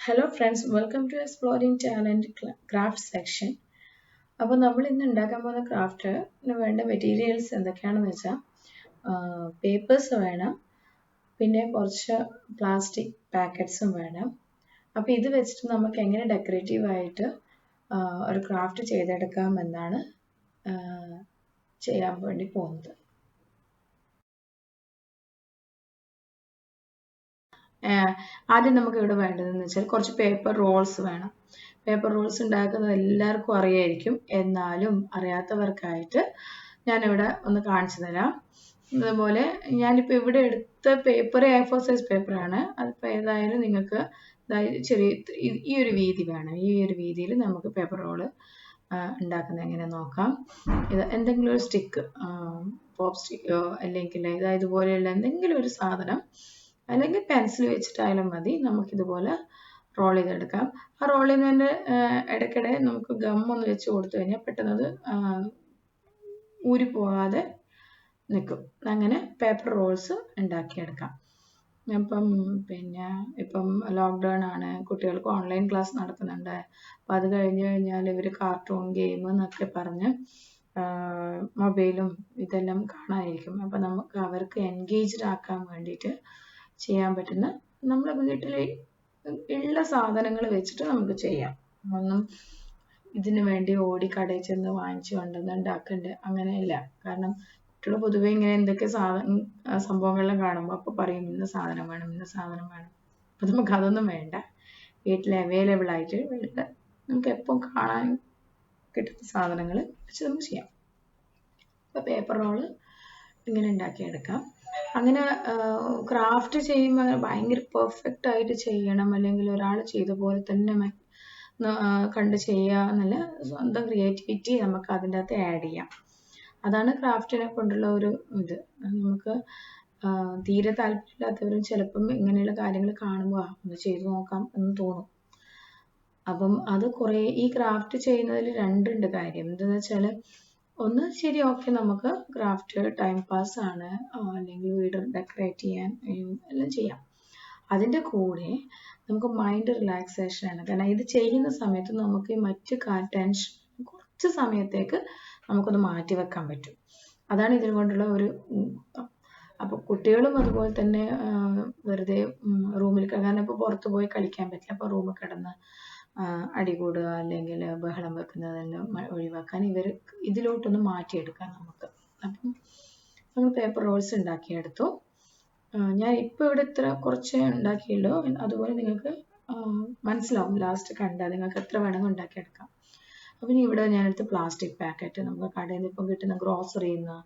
Hello friends, welcome to Exploring Talent Craft section. അപ്പോൾ നമ്മൾ ഇന്ന് ഉണ്ടാക്കാൻ പോകുന്ന ക്രാഫ്റ്റിന് വേണ്ട മെറ്റീരിയൽസ് എന്തൊക്കെയാണെന്ന് വെച്ചാൽ പേപ്പേഴ്സ് വേണം, പിന്നെ കുറച്ച് പ്ലാസ്റ്റിക് പാക്കറ്റ്സും വേണം. അപ്പോൾ ഇത് വെച്ചിട്ട് നമുക്ക് എങ്ങനെ ഡെക്കറേറ്റീവ് ആയിട്ട് ഒരു ക്രാഫ്റ്റ് ചെയ്തെടുക്കാം എന്നാണ് ചെയ്യാൻ വേണ്ടി പോകുന്നത്. ആദ്യം നമുക്ക് ഇവിടെ വേണ്ടതെന്ന് വെച്ചാൽ കുറച്ച് പേപ്പർ റോൾസ് വേണം. പേപ്പർ റോൾസ് ഉണ്ടാക്കുന്നത് എല്ലാവർക്കും അറിയായിരിക്കും, എന്നാലും അറിയാത്തവർക്കായിട്ട് ഞാനിവിടെ ഒന്ന് കാണിച്ചു തരാം. അതുപോലെ ഞാനിപ്പോൾ ഇവിടെ എടുത്ത പേപ്പർ A4 സൈസ് പേപ്പറാണ്. അതിപ്പോൾ ഏതായാലും നിങ്ങൾക്ക് ചെറിയ ഈ ഒരു വീതി വേണം. ഈ ഒരു വീതിയിൽ നമുക്ക് പേപ്പർ റോള് ഉണ്ടാക്കുന്നത് എങ്ങനെ നോക്കാം. ഇത് എന്തെങ്കിലും ഒരു സ്റ്റിക്ക്, പോപ്പ് സ്റ്റിക്കോ അല്ലെങ്കിൽ ഇതുപോലെയുള്ള എന്തെങ്കിലും ഒരു സാധനം, അല്ലെങ്കിൽ പെൻസിൽ വെച്ചിട്ടായാലും മതി. നമുക്കിതുപോലെ റോൾ ചെയ്തെടുക്കാം. ആ റോൾ ചെയ്യുന്നതിൻ്റെ ഇടയ്ക്കിടെ നമുക്ക് ഗമ്മൊന്ന് വെച്ച് കൊടുത്തു കഴിഞ്ഞാൽ പെട്ടെന്ന് അത് ഊരി പോകാതെ നിൽക്കും. അങ്ങനെ പേപ്പർ റോൾസ് ഉണ്ടാക്കിയെടുക്കാം. ഇപ്പം ലോക്ക്ഡൗൺ ആണ്, കുട്ടികൾക്ക് ഓൺലൈൻ ക്ലാസ് നടക്കുന്നുണ്ട്. അപ്പം അത് കഴിഞ്ഞ് കഴിഞ്ഞാൽ ഇവർ കാർട്ടൂൺ ഗെയിം എന്നൊക്കെ പറഞ്ഞ് മൊബൈലും ഇതെല്ലാം കാണാതിരിക്കും. അപ്പം നമുക്ക് അവർക്ക് എൻഗേജ്ഡ് ആക്കാൻ വേണ്ടിയിട്ട് ചെയ്യാൻ പറ്റുന്ന നമ്മുടെ വീട്ടിൽ ഉള്ള സാധനങ്ങൾ വെച്ചിട്ട് നമുക്ക് ചെയ്യാം. ഒന്നും ഇതിനു വേണ്ടി ഓടി കടയിൽ ചെന്ന് വാങ്ങിച്ചു കൊണ്ടുവന്ന് ഉണ്ടാക്കണ്ട അങ്ങനെയില്ല. കാരണം കുട്ടികൾ പൊതുവെ ഇങ്ങനെ എന്തൊക്കെ സംഭവങ്ങളെല്ലാം കാണുമ്പോൾ അപ്പോൾ പറയും ഇന്ന സാധനം വേണം, ഇന്ന സാധനം വേണം. അപ്പം നമുക്ക് അതൊന്നും വേണ്ട. വീട്ടിൽ അവൈലബിൾ ആയിട്ട് നമുക്ക് എപ്പം കാണാൻ കിട്ടുന്ന സാധനങ്ങൾ വെച്ച് നമുക്ക് ചെയ്യാം. അപ്പോൾ പേപ്പർ റോള് ഇങ്ങനെ ഉണ്ടാക്കിയെടുക്കാം. അങ്ങനെ ക്രാഫ്റ്റ് ചെയ്യുമ്പോൾ ഭയങ്കര പെർഫെക്റ്റ് ആയിട്ട് ചെയ്യണം, അല്ലെങ്കിൽ ഒരാൾ ചെയ്ത പോലെ തന്നെ കണ്ട് ചെയ്യുക എന്നല്ല, സ്വന്തം ക്രിയേറ്റിവിറ്റി നമുക്ക് അതിൻ്റെ അകത്ത് ആഡ് ചെയ്യാം. അതാണ് ക്രാഫ്റ്റിനെ കൊണ്ടുള്ള ഒരു ഇത്. നമുക്ക് തീരെ താല്പര്യമില്ലാത്തവരും ചിലപ്പം ഇങ്ങനെയുള്ള കാര്യങ്ങൾ കാണുമ്പോൾ ഒന്ന് ചെയ്തു നോക്കാം എന്ന് തോന്നും. അപ്പം അത് ഈ ക്രാഫ്റ്റ് ചെയ്യുന്നതിൽ രണ്ടുണ്ട് കാര്യം. എന്തെന്ന് വെച്ചാൽ, ഒന്ന് ശരി, ഓക്കെ, നമുക്ക് ക്രാഫ്റ്റ് ടൈം പാസ് ആണ്, അല്ലെങ്കിൽ വീട് ഡെക്കറേറ്റ് ചെയ്യാൻ എല്ലാം ചെയ്യാം. അതിൻ്റെ കൂടെ നമുക്ക് മൈൻഡ് റിലാക്സേഷൻ ആണ്. കാരണം ഇത് ചെയ്യുന്ന സമയത്ത് നമുക്ക് മറ്റ് ടെൻഷൻ കുറച്ച് സമയത്തേക്ക് നമുക്കൊന്ന് മാറ്റി വെക്കാൻ പറ്റും. അതാണ് ഇതിനെ കൊണ്ടുള്ള ഒരു. അപ്പോൾ കുട്ടികളും അതുപോലെ തന്നെ വെറുതെ റൂമിൽ, കാരണം ഇപ്പോൾ പുറത്ത് പോയി കളിക്കാൻ പറ്റില്ല, അപ്പോൾ റൂമിൽ കിടന്ന് അടികൂടുക അല്ലെങ്കിൽ ബഹളം വെക്കുന്നതെല്ലാം ഒഴിവാക്കാൻ ഇതിലോട്ടൊന്ന് മാറ്റിയെടുക്കാം നമുക്ക്. അപ്പം നമ്മൾ പേപ്പർ റോൾസ് ഉണ്ടാക്കിയെടുത്തു. ഞാൻ ഇപ്പോൾ ഇവിടെ കുറച്ചേ ഉണ്ടാക്കിയുള്ളൂ. അതുപോലെ നിങ്ങൾക്ക് മനസ്സിലാവും ലാസ്റ്റ് കണ്ടാൽ നിങ്ങൾക്ക് എത്ര വേണമെങ്കിൽ ഉണ്ടാക്കിയെടുക്കാം. അപ്പം ഇവിടെ ഞാനെടുത്ത് പ്ലാസ്റ്റിക് പാക്കറ്റ്, നമുക്ക് കടയിൽ നിന്ന് ഇപ്പം കിട്ടുന്ന ഗ്രോസറിയിൽ നിന്ന്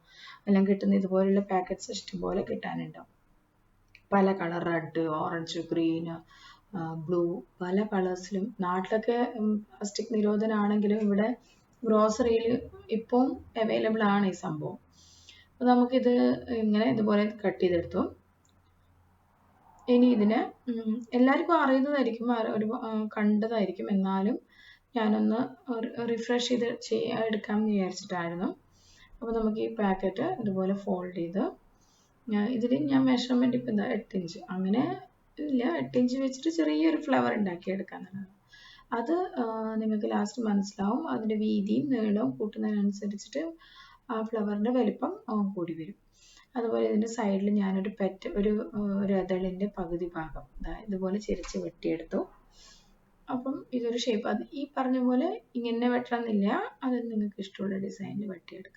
എല്ലാം കിട്ടുന്ന ഇതുപോലെയുള്ള പാക്കറ്റ്സ് ഇഷ്ടംപോലെ കിട്ടാനുണ്ടാവും. പല colour, red, orange, green, blue, പല കളേഴ്സിലും. നാട്ടിലൊക്കെ പ്ലാസ്റ്റിക് നിരോധനമാണെങ്കിലും ഇവിടെ ഗ്രോസറിയിൽ ഇപ്പം അവൈലബിൾ ആണ് ഈ സംഭവം. അപ്പോൾ നമുക്കിത് ഇങ്ങനെ ഇതുപോലെ കട്ട് ചെയ്തെടുത്തു. ഇനി ഇതിനെ എല്ലാവർക്കും അറിയുന്നതായിരിക്കും, ഒരു കണ്ടതായിരിക്കും, എന്നാലും ഞാനൊന്ന് റിഫ്രഷ് ചെയ്ത് എടുക്കാമെന്ന് വിചാരിച്ചിട്ടായിരുന്നു. അപ്പോൾ നമുക്ക് ഈ പാക്കറ്റ് ഇതുപോലെ ഫോൾഡ് ചെയ്ത്, ഇതിൽ ഞാൻ മെഷർമെൻറ്റ് ഇപ്പം എന്താ 8 ഇഞ്ച്, അങ്ങനെ ഇല്ല, 8 ഇഞ്ച് വെച്ചിട്ട് ചെറിയൊരു ഫ്ലവർ ഉണ്ടാക്കിയെടുക്കാന്നുള്ളത്. അത് നിങ്ങൾക്ക് ലാസ്റ്റ് മനസ്സിലാവും. അതിൻ്റെ വീതിയും നീളവും കൂട്ടുന്നതിനനുസരിച്ചിട്ട് ആ ഫ്ലവറിൻ്റെ വലിപ്പം കൂടി വരും. അതുപോലെ ഇതിൻ്റെ സൈഡിൽ ഞാനൊരു ഒരു അതളിൻ്റെ പകുതി ഭാഗം ഇതുപോലെ ചിരിച്ച് വെട്ടിയെടുത്തു. അപ്പം ഇതൊരു ഷേപ്പ്, അത് ഈ പറഞ്ഞ പോലെ ഇങ്ങനെ വെട്ടണമെന്നില്ല, അത് നിങ്ങൾക്ക് ഇഷ്ടമുള്ള ഡിസൈനിൽ വെട്ടിയെടുക്കാം.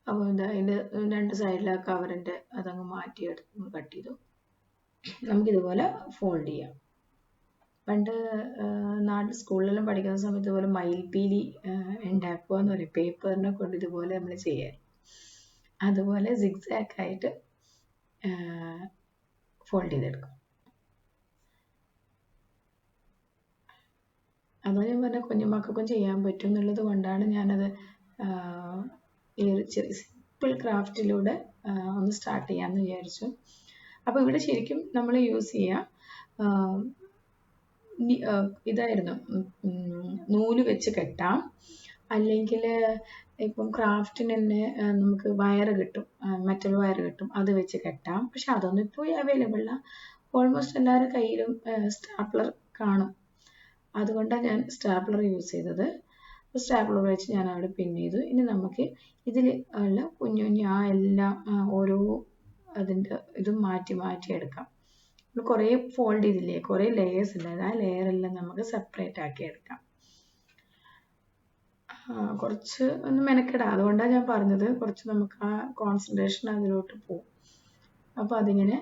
അപ്പോൾ അതിൻ്റെ 2 സൈഡിലെ കവറിൻ്റെ അതങ്ങ് മാറ്റിയെടുത്ത് കട്ട് ചെയ്തു. നമുക്കിതുപോലെ ഫോൾഡ് ചെയ്യാം. പണ്ട് സ്കൂളിലെല്ലാം പഠിക്കുന്ന സമയത്ത് ഇതുപോലെ മയിൽപ്പീലി ഉണ്ടാക്കുക എന്ന് പറയും, പേപ്പറിനെ കൊണ്ട് ഇതുപോലെ നമ്മൾ ചെയ്യാൻ. അതുപോലെ സിഗ്സാഗ് ആയിട്ട് ഫോൾഡ് ചെയ്തെടുക്കും. അതാ ഞാൻ പറഞ്ഞ കുഞ്ഞുമക്കൾക്കും ചെയ്യാൻ പറ്റും എന്നുള്ളത് കൊണ്ടാണ് ഞാനത് ഈ ഒരു സിമ്പിൾ ക്രാഫ്റ്റിലൂടെ ഒന്ന് സ്റ്റാർട്ട് ചെയ്യാമെന്ന് വിചാരിച്ചു. അപ്പോൾ ഇവിടെ ശരിക്കും നമ്മൾ യൂസ് ചെയ്യുക ഇതായിരുന്നു, നൂല് വെച്ച് കെട്ടാം, അല്ലെങ്കിൽ ഇപ്പം ക്രാഫ്റ്റിന് തന്നെ നമുക്ക് വയറ് കിട്ടും, മെറ്റൽ വയറ് കിട്ടും, അത് വെച്ച് കെട്ടാം. പക്ഷെ അതൊന്നും ഇപ്പോൾ അവൈലബിൾ അല്ല. ഓൾമോസ്റ്റ് എല്ലാവരുടെ കയ്യിലും സ്റ്റാപ്ലർ കാണും. അതുകൊണ്ടാണ് ഞാൻ സ്റ്റാപ്ലർ യൂസ് ചെയ്തത്. സ്റ്റാപ്ലർ വെച്ച് ഞാൻ അവിടെ പിൻ ചെയ്തു. ഇനി നമുക്ക് ഇതിൽ ഉള്ള കുഞ്ഞു കുഞ്ഞു എല്ലാം ഓരോ അതിൻ്റെ ഇതും മാറ്റി എടുക്കാം. കുറേ ഫോൾഡ് ചെയ്തില്ലേ, കുറേ ലെയേഴ്സ് ഉണ്ടായത്, ആ ലെയർ എല്ലാം നമുക്ക് സെപ്പറേറ്റ് ആക്കി എടുക്കാം. കുറച്ച് ഒന്ന് മെനക്കെടാം, അതുകൊണ്ടാണ് ഞാൻ പറഞ്ഞത് കുറച്ച് നമുക്ക് ആ കോൺസെൻട്രേഷൻ അതിലോട്ട് പോകും. അപ്പോൾ അതിങ്ങനെ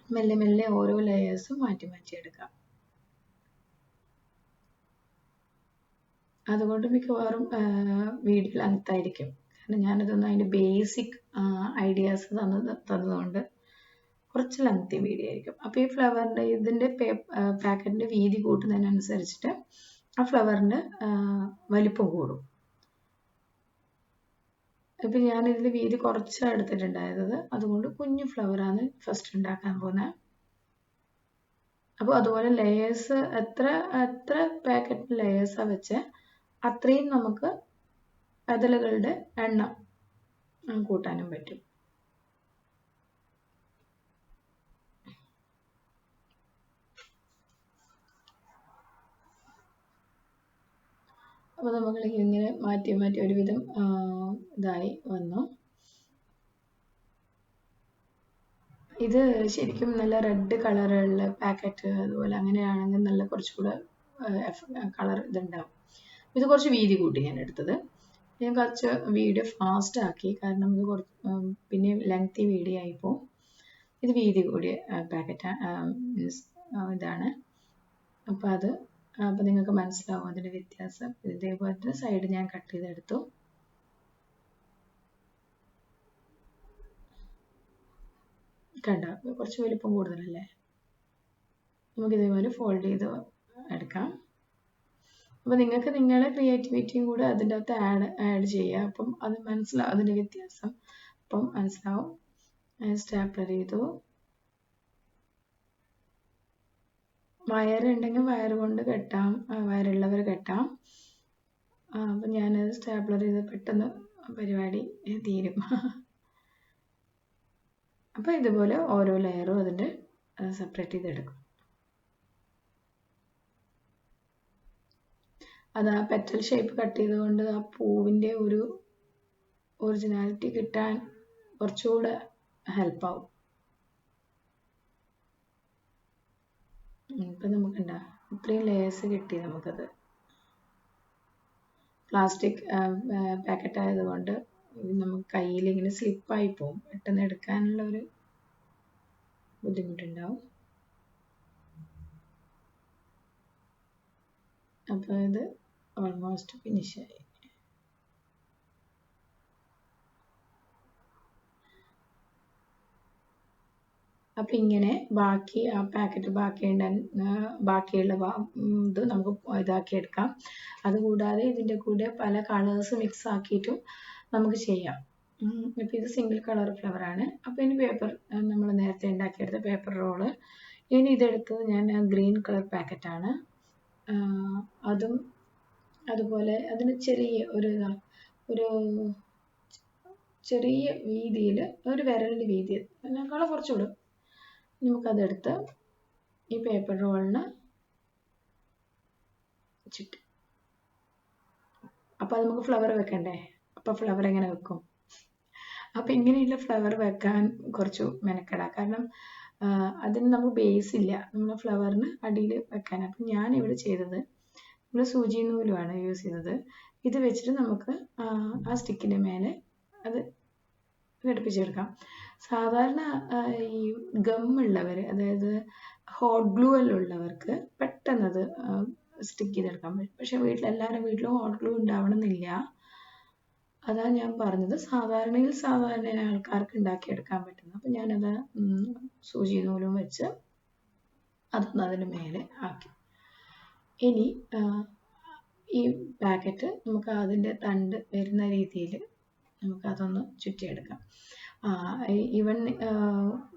മെല്ലെ മെല്ലെ ഓരോ ലെയേഴ്സും മാറ്റി എടുക്കാം. അതുകൊണ്ട് മിക്കവാറും വീഡിയോ ലെങ്ത് ആയിരിക്കും. കാരണം ഞാനിതൊന്നും അതിൻ്റെ ബേസിക് ഐഡിയാസ് തന്നതുകൊണ്ട് കുറച്ച് ലെങ്തി വീഡിയോ ആയിരിക്കും. അപ്പോൾ ഈ ഫ്ലവറിൻ്റെ ഇതിൻ്റെ പാക്കറ്റിൻ്റെ വീതി കൂട്ടുന്നതിനനുസരിച്ചിട്ട് ആ ഫ്ലവറിൻ്റെ വലിപ്പം കൂടും. ഇപ്പം ഞാനിതിൽ വീതി കുറച്ചാണ് എടുത്തിട്ടുണ്ടായത്, അതുകൊണ്ട് കുഞ്ഞു ഫ്ലവറാണ് ഫസ്റ്റ് ഉണ്ടാക്കാൻ പോകുന്നത്. അപ്പോൾ അതുപോലെ ലെയേഴ്സ് എത്ര പാക്കറ്റ് ലെയേഴ്സാണ് വെച്ച് അത്രയും നമുക്ക് ഇതളുകളുടെ എണ്ണം കൂട്ടാനും പറ്റും. അപ്പോൾ നമ്മൾ ഇങ്ങനെ മാറ്റി ഒരുവിധം ഇതായി വന്നു. ഇത് ശരിക്കും നല്ല റെഡ് കളറുള്ള പാക്കറ്റ് അതുപോലെ അങ്ങനെയാണെങ്കിൽ നല്ല കുറച്ചുകൂടെ കളർ ഇതുണ്ടാവും. ഇത് കുറച്ച് വീതി കൂട്ടി ഞാൻ എടുത്തത്. ഞാൻ കുറച്ച് വീഡിയോ ഫാസ്റ്റ് ആക്കി, കാരണം ഇത് കുറച്ച് പിന്നെ ലെങ്തി വീഡിയോ ആയിപ്പോൾ. ഇത് വീതി കൂടിയ പാക്കറ്റാണ്, മീൻസ് ഇതാണ്. അപ്പോൾ നിങ്ങൾക്ക് മനസ്സിലാവും അതിൻ്റെ വ്യത്യാസം. ഇതേപോലെ തന്നെ സൈഡ് ഞാൻ കട്ട് ചെയ്തെടുത്തു. കണ്ടോ, കുറച്ച് വലിപ്പം കൂടുതലല്ലേ. നമുക്കിതേപോലെ ഫോൾഡ് ചെയ്ത് എടുക്കാം. അപ്പോൾ നിങ്ങൾക്ക് നിങ്ങളുടെ ക്രിയേറ്റിവിറ്റിയും കൂടെ അതിൻ്റെ അകത്ത് ആഡ് ചെയ്യുക. അപ്പം അത് മനസ്സിലാവും, അതിൻ്റെ വ്യത്യാസം അപ്പം മനസ്സിലാവും. സ്റ്റാപ്ലർ ചെയ്തു. വയറുണ്ടെങ്കിൽ വയർ കൊണ്ട് കെട്ടാം, വയറുള്ളവർ കെട്ടാം. അപ്പം ഞാൻ സ്റ്റാപ്ലർ ചെയ്ത് പെട്ടെന്ന് പരിപാടി തീരും. അപ്പോൾ ഇതുപോലെ ഓരോ ലെയറും അതിൻ്റെ സെപ്പറേറ്റ് ചെയ്തെടുക്കും. അത് ആ പെറ്റൽ ഷേപ്പ് കട്ട് ചെയ്തുകൊണ്ട് ആ പൂവിൻ്റെ ഒരു ഒറിജിനാലിറ്റി കിട്ടാൻ കുറച്ചുകൂടെ ഹെൽപ്പാവും. ഇപ്പം നമുക്കുണ്ടാ ഇത്രയും ലേയേഴ്സ് കിട്ടി. നമുക്കത് പ്ലാസ്റ്റിക് പാക്കറ്റ് ആയതുകൊണ്ട് നമുക്ക് കയ്യിൽ ഇങ്ങനെ സ്ലിപ്പായി പോകും, പെട്ടെന്ന് എടുക്കാനുള്ള ഒരു ബുദ്ധിമുട്ടുണ്ടാവും. അപ്പോൾ ഇത് ഓൾമോസ്റ്റ് ഫിനിഷായി. അപ്പം ഇങ്ങനെ ബാക്കി ആ പാക്കറ്റ് ബാക്കിയുള്ള ഇത് നമുക്ക് ഇതാക്കിയെടുക്കാം. അതുകൂടാതെ ഇതിൻ്റെ കൂടെ പല കളേഴ്സ് മിക്സ് ആക്കിയിട്ടും നമുക്ക് ചെയ്യാം. അപ്പോൾ ഇത് സിംഗിൾ കളർ ഫ്ലവറാണ്. അപ്പോൾ ഇനി പേപ്പർ നമ്മൾ നേരത്തെ ഉണ്ടാക്കിയെടുത്ത പേപ്പർ റോള്. ഇനി ഇതെടുത്തത് ഞാൻ ഗ്രീൻ കളർ പാക്കറ്റാണ്. അതും അതുപോലെ അതിന് ചെറിയ വീതിയിൽ ഒരു വിരലിൻ്റെ വീതി, അതിനേക്കാളും കുറച്ചുകൂടെ നമുക്കതെടുത്ത് ഈ പേപ്പർ റോളിന് ചുറ്റും. അപ്പോൾ അത് നമുക്ക് ഫ്ലവർ വെക്കണ്ടേ. അപ്പോൾ ഫ്ലവർ എങ്ങനെ വെക്കും? അപ്പോൾ ഇങ്ങനെയുള്ള ഫ്ലവർ വെക്കാൻ കുറച്ച് മെനക്കെടാം. കാരണം അതിന് നമുക്ക് ബേസ് ഇല്ല, നമ്മൾ ഫ്ലവറിന് അടിയിൽ വെക്കാൻ. അപ്പം ഞാൻ ഇവിടെ ചെയ്തത് നമ്മൾ സൂചി നൂലുമാണ് യൂസ് ചെയ്തത്. ഇത് വെച്ചിട്ട് നമുക്ക് ആ സ്റ്റിക്കിൻ്റെ മേലെ അത് ഘടിപ്പിച്ചെടുക്കാം. സാധാരണ ഈ ഗമ്മുള്ളവർ, അതായത് ഹോട്ട് ഗ്ലൂ എല്ലാം ഉള്ളവർക്ക് പെട്ടെന്നത് സ്റ്റിക്ക് ചെയ്തെടുക്കാൻ പറ്റും. പക്ഷെ എല്ലാവരുടെ വീട്ടിലും ഹോട്ട് ഗ്ലൂ ഉണ്ടാവണമെന്നില്ല. അതാണ് ഞാൻ പറഞ്ഞത്, സാധാരണ ആൾക്കാർക്ക് ഉണ്ടാക്കിയെടുക്കാൻ പറ്റുന്നത്. അപ്പം ഞാനത് സൂചി നൂലും വെച്ച് അതൊന്ന് അതിന് മേലെ ആക്കി. ഇനി ഈ പാക്കറ്റ് നമുക്ക് അതിൻ്റെ തണ്ട് വരുന്ന രീതിയിൽ നമുക്കതൊന്ന് ചുറ്റിയെടുക്കാം. ഈവൻ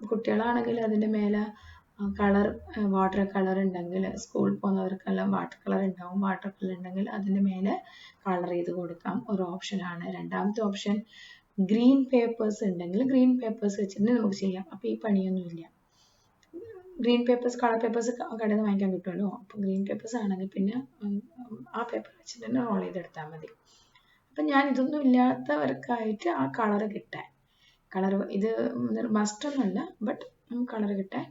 കുട്ടികളാണെങ്കിൽ അതിൻ്റെ മേലെ വാട്ടർ കളർ ഉണ്ടെങ്കിൽ, സ്കൂളിൽ പോകുന്നവർക്കെല്ലാം വാട്ടർ കളർ ഉണ്ടാവും. വാട്ടർ കളർ ഉണ്ടെങ്കിൽ അതിൻ്റെ മേലെ കളർ ചെയ്ത് കൊടുക്കാം, ഒരു ഓപ്ഷനാണ്. രണ്ടാമത്തെ ഓപ്ഷൻ ഗ്രീൻ പേപ്പേഴ്സ് ഉണ്ടെങ്കിൽ ഗ്രീൻ പേപ്പേഴ്സ് വെച്ചിട്ട് നമുക്ക് ചെയ്യാം. അപ്പോൾ ഈ പണിയൊന്നുമില്ല. ഗ്രീൻ പേപ്പേഴ്സ് കളർ പേപ്പേഴ്സ് കടയിൽ നിന്ന് വാങ്ങിക്കാൻ കിട്ടുമല്ലോ. അപ്പം ഗ്രീൻ പേപ്പേഴ്സ് ആണെങ്കിൽ പിന്നെ ആ പേപ്പർ വെച്ചിട്ട് തന്നെ റോൾ ചെയ്തെടുത്താൽ മതി. അപ്പം ഞാൻ ഇതൊന്നും ഇല്ലാത്തവർക്കായിട്ട് ആ കളർ കിട്ടാൻ, കളർ ഇത് മസ്റ്റൊന്നുമല്ല, ബട്ട് കളർ കിട്ടാൻ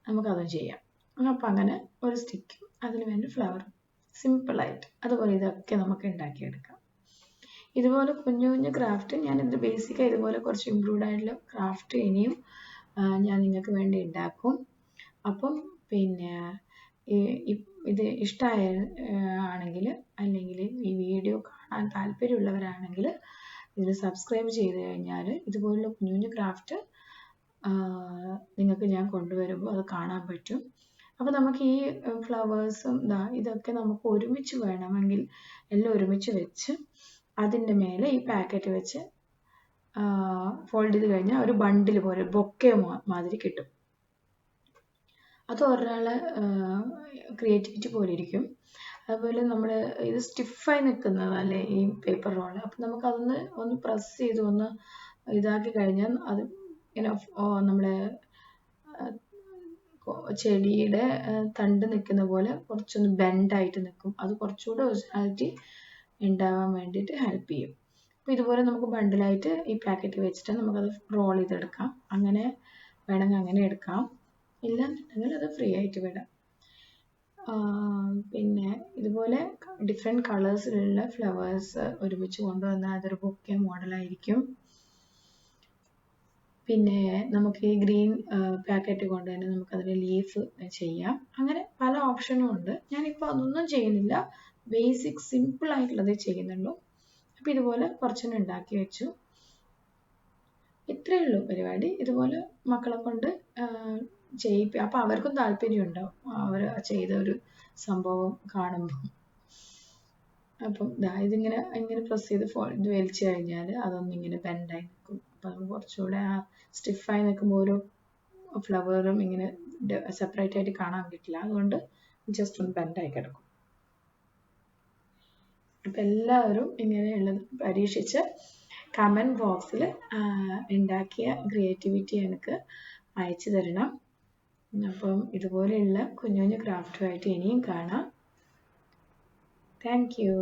നമുക്കതും ചെയ്യാം. അപ്പം അങ്ങനെ ഒരു സ്റ്റിക്കും അതിന് വേണ്ടി ഫ്ലവറും സിമ്പിളായിട്ട് അതുപോലെ ഇതൊക്കെ നമുക്ക് ഉണ്ടാക്കിയെടുക്കാം. ഇതുപോലെ കുഞ്ഞു കുഞ്ഞു ക്രാഫ്റ്റ് ഞാനിത് ബേസിക്കായി ഇതുപോലെ കുറച്ച് ഇമ്പ്രൂവ്ഡ് ആയിട്ടുള്ള ക്രാഫ്റ്റ് ഇനിയും ഞാൻ നിങ്ങൾക്ക് വേണ്ടി ഉണ്ടാക്കും. അപ്പം പിന്നെ ഇത് ഇഷ്ടമായ ആണെങ്കിൽ അല്ലെങ്കിൽ ഈ വീഡിയോ കാണാൻ താല്പര്യമുള്ളവരാണെങ്കിൽ ഇതിൽ സബ്സ്ക്രൈബ് ചെയ്ത് കഴിഞ്ഞാൽ ഇതുപോലുള്ള കുഞ്ഞു കുഞ്ഞു ക്രാഫ്റ്റ് നിങ്ങൾക്ക് ഞാൻ കൊണ്ടുവരുമ്പോൾ അത് കാണാൻ പറ്റും. അപ്പോൾ നമുക്ക് ഈ ഫ്ലവേഴ്സും ഇതൊക്കെ നമുക്ക് ഒരുമിച്ച് വേണമെങ്കിൽ എല്ലാം ഒരുമിച്ച് വെച്ച് അതിൻ്റെ മേലെ ഈ പാക്കറ്റ് വെച്ച് ഫോൾഡ് ചെയ്ത് കഴിഞ്ഞാൽ ഒരു ബണ്ടിൽ പോലെ ബൊക്കെ മാതിരി കിട്ടും. അത് ഒരാളെ ക്രിയേറ്റിവിറ്റി പോലെ ഇരിക്കും. അതുപോലെ നമ്മൾ ഇത് സ്റ്റിഫായി നിൽക്കുന്നതല്ലേ ഈ പേപ്പർ റോള്. അപ്പം നമുക്കതൊന്ന് ഒന്ന് പ്രസ് ചെയ്ത് ഒന്ന് ഇതാക്കി കഴിഞ്ഞാൽ അത് ഇങ്ങനെ നമ്മളെ ചെടിയുടെ തണ്ട് നിൽക്കുന്ന പോലെ കുറച്ചൊന്ന് ബെൻഡായിട്ട് നിൽക്കും. അത് കുറച്ചുകൂടെ ഒറിജിനാലിറ്റി ഉണ്ടാവാൻ വേണ്ടിയിട്ട് ഹെൽപ്പ് ചെയ്യും. അപ്പോൾ ഇതുപോലെ നമുക്ക് ബണ്ടിലായിട്ട് ഈ പാക്കറ്റ് വെച്ചിട്ട് നമുക്കത് റോൾ ചെയ്തെടുക്കാം. അങ്ങനെ വേണമെങ്കിൽ അങ്ങനെ എടുക്കാം, ഇല്ലാന്നുണ്ടെങ്കിൽ അത് ഫ്രീ ആയിട്ട് വിടാം. പിന്നെ ഇതുപോലെ ഡിഫറെൻറ്റ് കളേഴ്സിലുള്ള ഫ്ലവേഴ്സ് ഒരുമിച്ച് കൊണ്ടുവന്നാൽ അതൊരു ബൊക്കെ മോഡലായിരിക്കും. പിന്നെ നമുക്ക് ഈ ഗ്രീൻ പാക്കറ്റ് കൊണ്ട് തന്നെ നമുക്കതിന് ലീഫ് ചെയ്യാം. അങ്ങനെ പല ഓപ്ഷനും ഉണ്ട്. ഞാനിപ്പോൾ അതൊന്നും ചെയ്യുന്നില്ല, ബേസിക് സിമ്പിൾ ആയിട്ടുള്ളതേ ചെയ്യുന്നുള്ളൂ. അപ്പോൾ ഇതുപോലെ കുറച്ചെണ്ണം ഉണ്ടാക്കി വെച്ചു. ഇത്രയേ ഉള്ളൂ പരിപാടി. ഇതുപോലെ മക്കളെ കൊണ്ട് ചെയ്യിക്കുക. അപ്പോൾ അവർക്കും താല്പര്യം ഉണ്ടാവും അവർ ചെയ്ത ഒരു സംഭവം കാണുമ്പോൾ. അപ്പം ഇതിങ്ങനെ പ്രസ് ചെയ്ത് ഇത് വലിച്ചു കഴിഞ്ഞാൽ അതൊന്നിങ്ങനെ ബെൻഡായി നിൽക്കും. അപ്പം നമ്മൾ കുറച്ചുകൂടെ ആ സ്റ്റിഫായി നിൽക്കുമ്പോൾ ഓരോ ഫ്ലവറും ഇങ്ങനെ സെപ്പറേറ്റ് ആയിട്ട് കാണാൻ പറ്റില്ല. അതുകൊണ്ട് ജസ്റ്റ് ഒന്ന് ബെൻഡായി കിടക്കും. അപ്പം എല്ലാവരും ഇങ്ങനെയുള്ളത് പരീക്ഷിച്ച് കമൻറ്റ് ബോക്സിൽ ഉണ്ടാക്കിയ ക്രിയേറ്റിവിറ്റി എനിക്ക് അയച്ചു തരണം. അപ്പം ഇതുപോലെയുള്ള കുഞ്ഞു കുഞ്ഞു ക്രാഫ്റ്റുമായിട്ട് ഇനിയും കാണാം. Thank you.